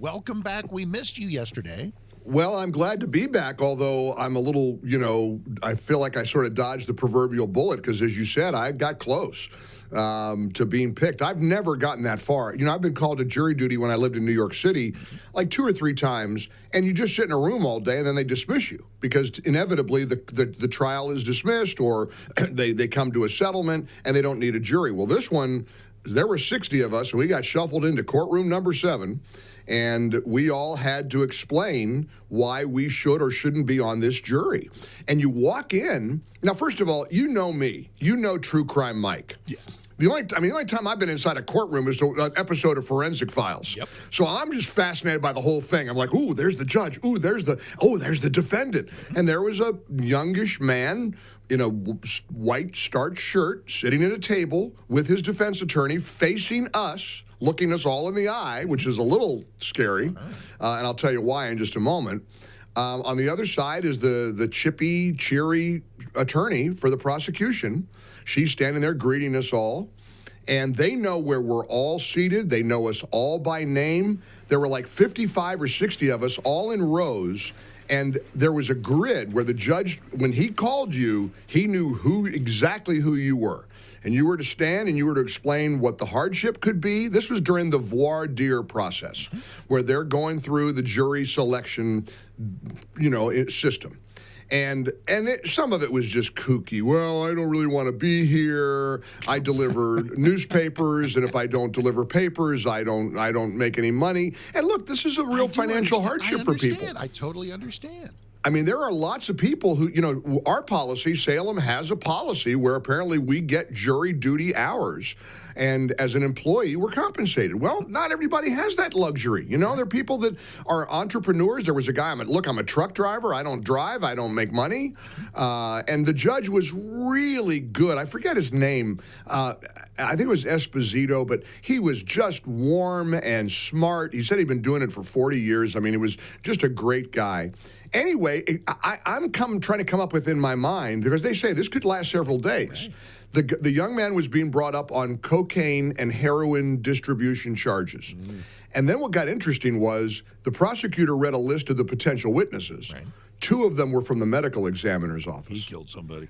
welcome back. We missed you yesterday. Well, I'm glad to be back, although I'm a little, I feel like I sort of dodged the proverbial bullet because, as you said, I got close to being picked. I've never gotten that far. I've been called to jury duty when I lived in New York City like 2 or 3 times, and you just sit in a room all day and then they dismiss you because inevitably the trial is dismissed or they come to a settlement and they don't need a jury. Well, this one, there were 60 of us, and we got shuffled into courtroom number 7. And we all had to explain why we should or shouldn't be on this jury. And you walk in. Now, first of all, you know me. You know True Crime Mike. Yes. The only time I've been inside a courtroom is an episode of Forensic Files. Yep. So I'm just fascinated by the whole thing. I'm like, ooh, there's the judge. Ooh, there's the defendant. And there was a youngish man in a white starched shirt sitting at a table with his defense attorney facing us, looking us all in the eye, which is a little scary. And I'll tell you why in just a moment. On the other side is the chippy, cheery attorney for the prosecution. She's standing there greeting us all. And they know where we're all seated. They know us all by name. There were like 55 or 60 of us all in rows. And there was a grid where the judge, when he called you, he knew exactly who you were. And you were to stand and you were to explain what the hardship could be. This was during the voir dire process, where they're going through the jury selection, system. And some of it was just kooky. Well, I don't really want to be here. I deliver newspapers, and if I don't deliver papers, I don't make any money. And look, this is a real financial hardship for people. I totally understand. I mean, there are lots of people who, our policy, Salem has a policy where apparently we get jury duty hours. And as an employee, we're compensated. Well, not everybody has that luxury. There are people that are entrepreneurs. There was a guy, I'm a truck driver. I don't drive. I don't make money. And the judge was really good. I forget his name. I think it was Esposito, but he was just warm and smart. He said he'd been doing it for 40 years. I mean, he was just a great guy. Anyway, I'm trying to come up with in my mind, because they say this could last several days. Right. The young man was being brought up on cocaine and heroin distribution charges. And then what got interesting was the prosecutor read a list of the potential witnesses. Right. 2 of them were from the medical examiner's office. He killed somebody.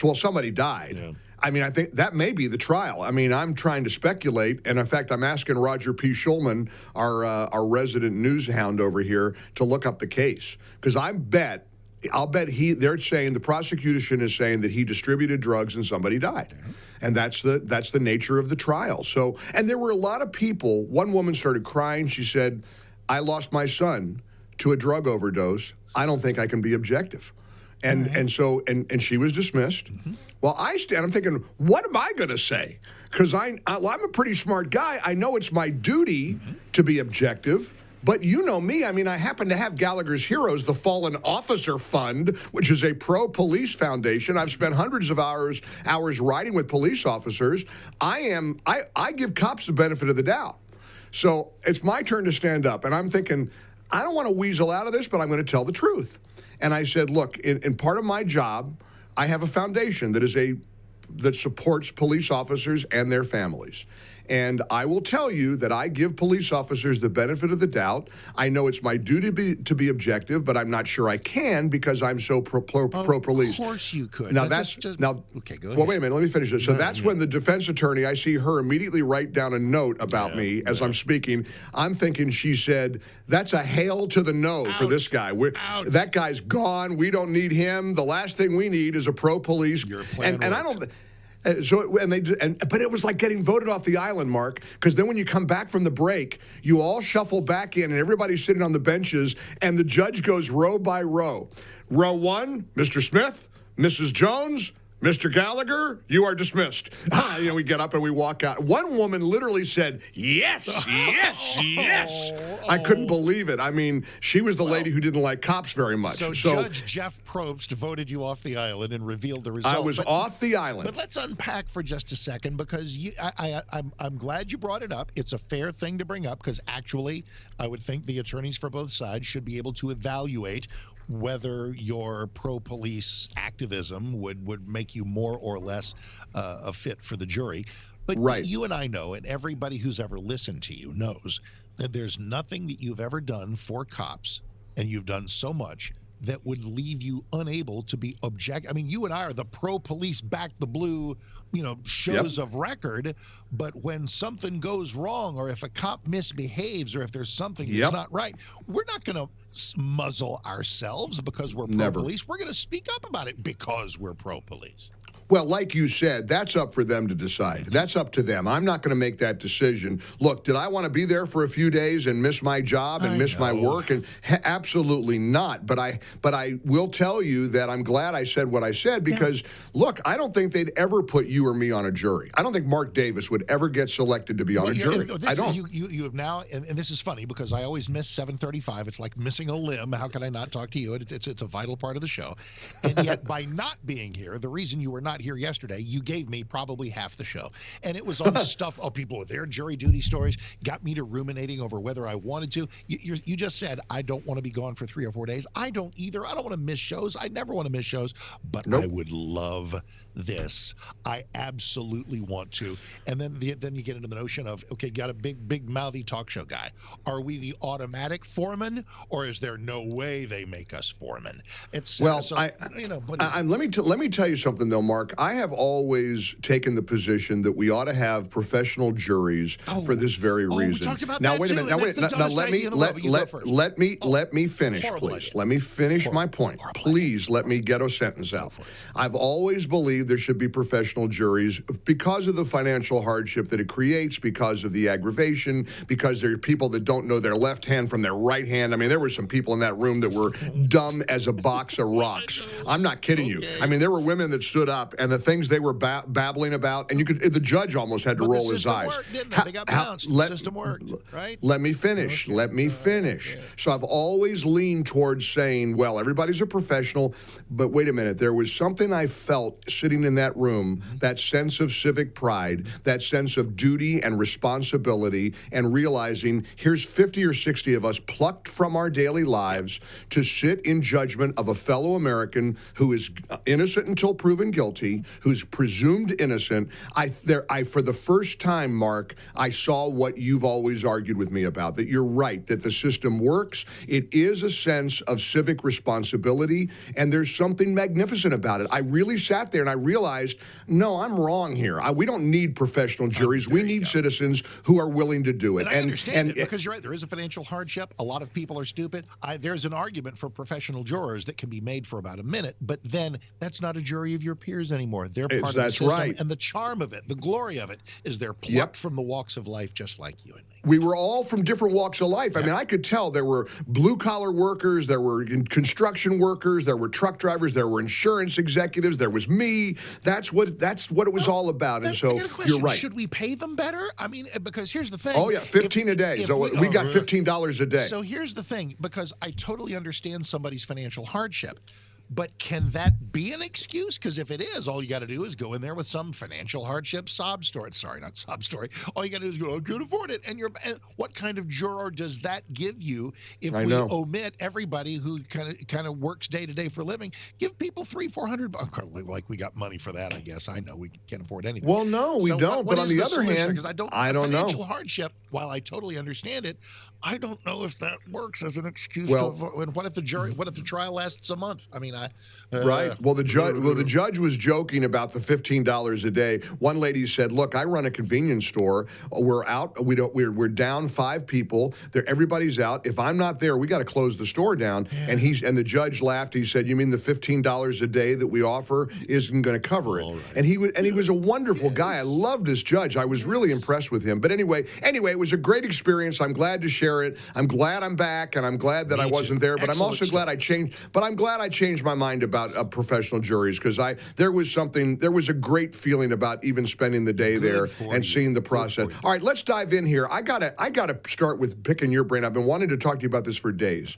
Well, somebody died. Yeah. I mean, I think that may be the trial. I mean, I'm trying to speculate, and in fact, I'm asking Roger P. Schulman, our resident news hound over here, to look up the case, because I'll bet they're saying the prosecution is saying that he distributed drugs and somebody died, and that's the nature of the trial. So, and there were a lot of people. One woman started crying. She said, "I lost my son to a drug overdose. I don't think I can be objective." And so she was dismissed. Well, I'm thinking, what am I going to say? Because I'm a pretty smart guy. I know it's my duty to be objective. But you know me. I mean, I happen to have Gallagher's Heroes, the Fallen Officer Fund, which is a pro-police foundation. I've spent hundreds of hours riding with police officers. I give cops the benefit of the doubt. So it's my turn to stand up. And I'm thinking, I don't want to weasel out of this, but I'm going to tell the truth. And I said, look, in part of my job, I have a foundation that supports police officers and their families. And I will tell you that I give police officers the benefit of the doubt. I know it's my duty to be objective, but I'm not sure I can because I'm so pro-police. Of course you could. Now, okay, go ahead. Well, wait a minute. Let me finish this. So that's when the defense attorney, I see her immediately write down a note about me as I'm speaking. I'm thinking she said, that's a hail to the no for this guy. That guy's gone. We don't need him. The last thing we need is a pro-police. And I don't... But it was like getting voted off the island, Mark, because then when you come back from the break, you all shuffle back in and everybody's sitting on the benches and the judge goes row by row. Row 1, Mr. Smith, Mrs. Jones, Mr. Gallagher, you are dismissed. We get up and we walk out. One woman literally said, yes, yes, yes. I couldn't believe it. I mean, she was the lady who didn't like cops very much. So Judge Jeff Probst voted you off the island and revealed the result. I was off the island. But let's unpack for just a second, because I'm glad you brought it up. It's a fair thing to bring up, because actually I would think the attorneys for both sides should be able to evaluate whether your pro-police activism would make you more or less a fit for the jury. But you and I know, and everybody who's ever listened to you knows, And there's nothing that you've ever done for cops, and you've done so much, that would leave you unable to be object. I mean, you and I are the pro police back the blue, shows of record. But when something goes wrong, or if a cop misbehaves, or if there's something that's not right, we're not going to muzzle ourselves because we're pro police. We're going to speak up about it because we're pro police. Well, like you said, that's up for them to decide. That's up to them. I'm not going to make that decision. Look, did I want to be there for a few days and miss my job and miss my work? And absolutely not. But I will tell you that I'm glad I said what I said because, look, I don't think they'd ever put you or me on a jury. I don't think Mark Davis would ever get selected to be on a jury. I don't. You have now, and this is funny because I always miss 7:35. It's like missing a limb. How can I not talk to you? It's a vital part of the show. And yet, by not being here, the reason you were not here yesterday, you gave me probably half the show. And it was on stuff, people with their jury duty stories, got me to ruminating over whether I wanted to. You just said, I don't want to be gone for 3 or 4 days. I don't either. I don't want to miss shows. I never want to miss shows. But I would love this. I absolutely want to. And then you get into the notion of, okay, got a big mouthy talk show guy. Are we the automatic foreman, or is there no way they make us foreman? It's let me tell you something though, Mark. I have always taken the position that we ought to have professional juries for this very reason. We talked about now that wait a too, minute. Now wait. Now let me finish, please. Let me finish my point. Please let me get a sentence out. I've always believed there should be professional juries because of the financial hardship that it creates, because of the aggravation, because there are people that don't know their left hand from their right hand. I mean, there were some people in that room that were dumb as a box of rocks. I'm not kidding you. I mean, there were women that stood up and the things they were babbling about, and the judge almost had to roll his eyes. They got bounced. The system worked, right? Let me finish. Let me finish. So I've always leaned towards saying, well, everybody's a professional, but wait a minute. There was something I felt sitting in that room, that sense of civic pride, that sense of duty and responsibility, and realizing here's 50 or 60 of us plucked from our daily lives to sit in judgment of a fellow American who is innocent until proven guilty, who's presumed innocent. For the first time, Mark, I saw what you've always argued with me about, that you're right, that the system works. It is a sense of civic responsibility, and there's something magnificent about it. I really sat there and I realized, no, I'm wrong here. We don't need professional juries. We need citizens who are willing to do it. And I understand it because you're right. There is a financial hardship. A lot of people are stupid. There's an argument for professional jurors that can be made for about a minute, but then that's not a jury of your peers anymore. They're part of the system. Right. And the charm of it, the glory of it, is they're plucked from the walks of life just like you and me. We were all from different walks of life. I mean, I could tell there were blue-collar workers, there were construction workers, there were truck drivers, there were insurance executives, there was me. That's what it was all about. And so you're right. Should we pay them better? I mean, because here's the thing. Oh, yeah, $15 a day. So we got $15 a day. So here's the thing, because I totally understand somebody's financial hardship. But can that be an excuse? Because if it is, all you got to do is go in there with some financial hardship sob story. Sorry, not sob story. All you got to do is go, I can't afford it. And what kind of juror does that give you if we omit everybody who kind of works day to day for a living? Give people $300-$400. Like we got money for that, I guess. I know we can't afford anything. Well, no, we don't. But on the other hand, because I don't know. Financial hardship, while I totally understand it, I don't know if that works as an excuse. What if the trial lasts a month? I mean, right. Well, the judge was joking about the $15 a day. One lady said, "Look, I run a convenience store. We're out. We're down 5 people. Everybody's out. If I'm not there, we got to close the store down." Yeah. And the judge laughed. He said, "You mean the $15 a day that we offer isn't going to cover it?" Right. And he was a wonderful guy. I loved this judge. I was really impressed with him. But anyway, it was a great experience. I'm glad to share it. I'm glad I'm back, and I'm glad that I wasn't there. But I'm also glad I changed. But I'm glad I changed my mind about professional juries because there was a great feeling about even spending the day there and seeing the process. All right, let's dive in here. I gotta start with picking your brain. I've been wanting to talk to you about this for days.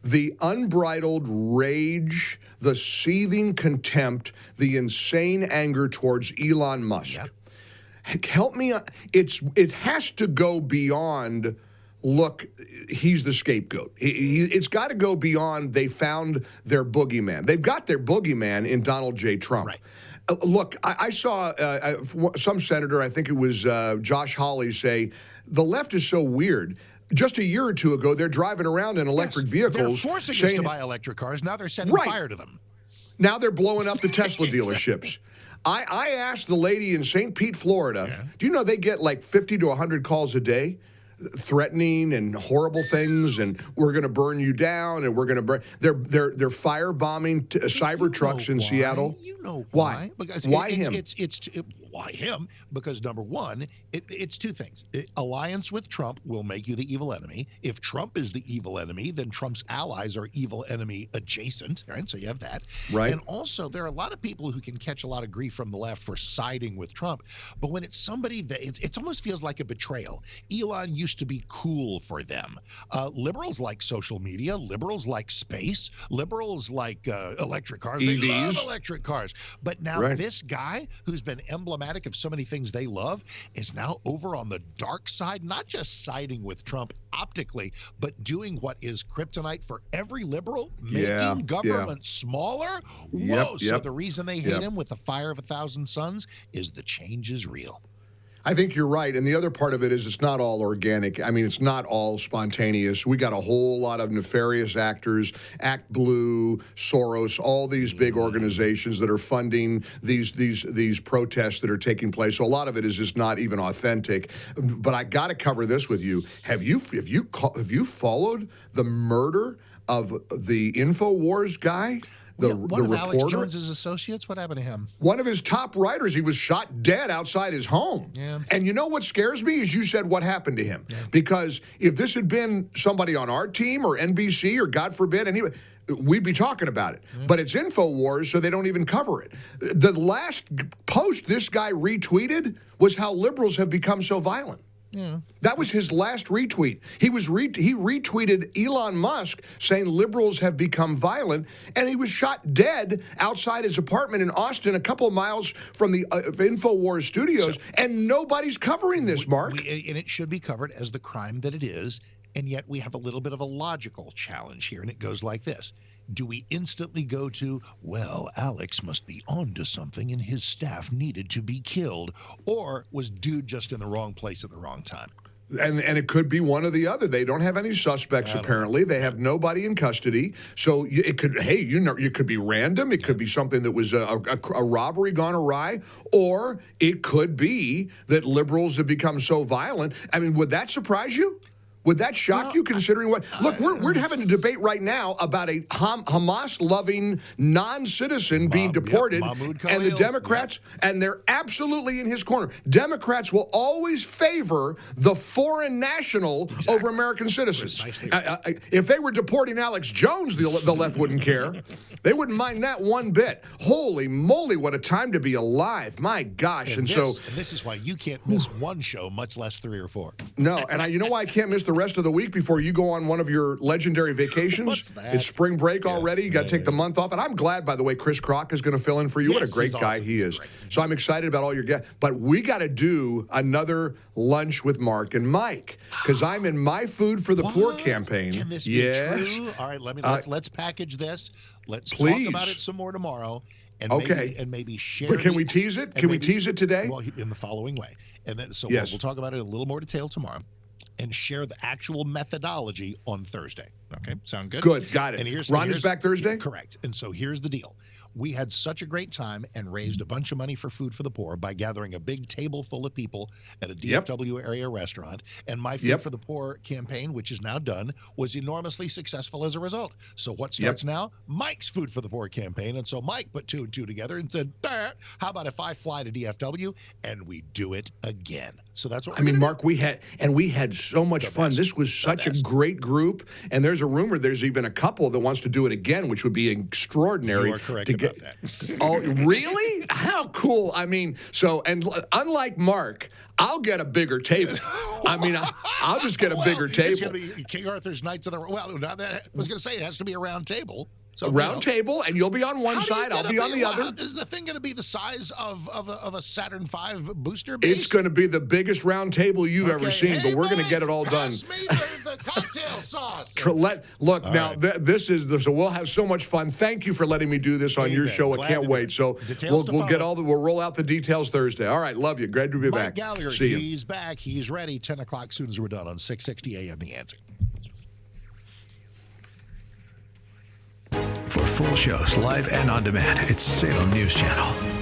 The unbridled rage, the seething contempt, the insane anger towards Elon Musk. Yep. Help me. It has to go beyond. Look, he's the scapegoat. It's got to go beyond they found their boogeyman. They've got their boogeyman in Donald J. Trump. Right. Look, I saw some senator, I think it was Josh Hawley, say the left is so weird. Just a year or two ago, they're driving around in electric vehicles. They're forcing us to buy electric cars. Now they're setting fire to them. Now they're blowing up the Tesla dealerships. I asked the lady in St. Pete, Florida, do you know they get like 50 to 100 calls a day? Threatening and horrible things, and we're going to burn you down, and we're going to burn. They're firebombing cyber trucks in Seattle. You know why? Because why him? Why him? Because number one, it's two things. Alliance with Trump will make you the evil enemy. If Trump is the evil enemy, then Trump's allies are evil enemy adjacent. Right, so you have that. Right. And also, there are a lot of people who can catch a lot of grief from the left for siding with Trump, but when it's somebody that it almost feels like a betrayal. Elon used to be cool for them. Liberals like social media. Liberals like space. Liberals like electric cars. EVs. They love electric cars. But now this guy who's been emblematic of so many things they love is now over on the dark side, not just siding with Trump optically, but doing what is kryptonite for every liberal, making government smaller. Whoa. So the reason they hate him with the fire of 1,000 suns is the change is real. I think you're right. And the other part of it is it's not all organic. I mean, it's not all spontaneous. We got a whole lot of nefarious actors, Act Blue, Soros, all these big organizations that are funding these protests that are taking place. So a lot of it is just not even authentic. But I got to cover this with you. Have you followed the murder of the InfoWars guy? The reporter. Alex Jones's associates, what happened to him? One of his top writers, he was shot dead outside his home. Yeah. And you know what scares me is you said what happened to him. Yeah. Because if this had been somebody on our team or NBC or God forbid, we'd be talking about it. Yeah. But it's InfoWars, so they don't even cover it. The last post this guy retweeted was how liberals have become so violent. Yeah. That was his last retweet. He retweeted Elon Musk saying liberals have become violent, and he was shot dead outside his apartment in Austin, a couple of miles from the InfoWars studios, and nobody's covering this, Mark. And it should be covered as the crime that it is, and yet we have a little bit of a logical challenge here, and it goes like this. Do we instantly go to, well, Alex must be onto something and his staff needed to be killed, or was dude just in the wrong place at the wrong time? And it could be one or the other. They don't have any suspects, apparently. They have nobody in custody. So it could, it could be random. It could be something that was a robbery gone awry. Or it could be that liberals have become so violent. I mean, would that surprise you? Would that shock you, considering what? Look, we're having a debate right now about a Hamas-loving non-citizen being deported, and the Democrats, and they're absolutely in his corner. Democrats will always favor the foreign national over American citizens. If they were deporting Alex Jones, the left wouldn't care. They wouldn't mind that one bit. Holy moly, what a time to be alive. My gosh. And this is why you can't miss one show, much less 3 or 4. No, and you know why I can't miss the rest of the week before you go on one of your legendary vacations? What's that? It's spring break already. You got to take the month off. And I'm glad, by the way, Chris Kroc is going to fill in for you. What a great guy he is. So I'm excited about all your guests. But we got to do another lunch with Mark and Mike, because I'm in my Food for the Poor campaign. Can this be true? All right, let's package this. Let's talk about it some more tomorrow. And maybe share. But can we tease it? Can we tease it today? Well, in the following way. And then we'll talk about it in a little more detail tomorrow, and share the actual methodology on Thursday. Okay, sound good? Good, got it. And Rhonda's back Thursday? Correct. And so here's the deal. We had such a great time and raised a bunch of money for Food for the Poor by gathering a big table full of people at a DFW area restaurant. And my Food for the Poor campaign, which is now done, was enormously successful as a result. So what starts now? Mike's Food for the Poor campaign. And so Mike put 2 and 2 together and said, how about if I fly to DFW and we do it again? So that's what Mark, we had so much fun. This was such a great group. And there's a rumor there's even a couple that wants to do it again, which would be extraordinary. You are correct about that. Oh, really? How cool. And unlike Mark, I'll get a bigger table. I'll just get a bigger table. It's going to be King Arthur's Knights of the... Well, I was going to say it has to be a round table. So, a round table, and you'll be on one side, I'll be on the other. Is the thing going to be the size of a Saturn V booster base? It's going to be the biggest round table you've ever seen, but we're going to get it all done. Pass me the cocktails. sauce. Look, now this is so we'll have so much fun. Thank you for letting me do this on your show. I can't wait. So we'll roll out the details Thursday. All right, love you. Glad to be back. Mike Gallagher, see you. He's back. He's ready. 10 o'clock soon as we're done on 660 AM. The Answer. For full shows, live and on demand, it's Salem News Channel.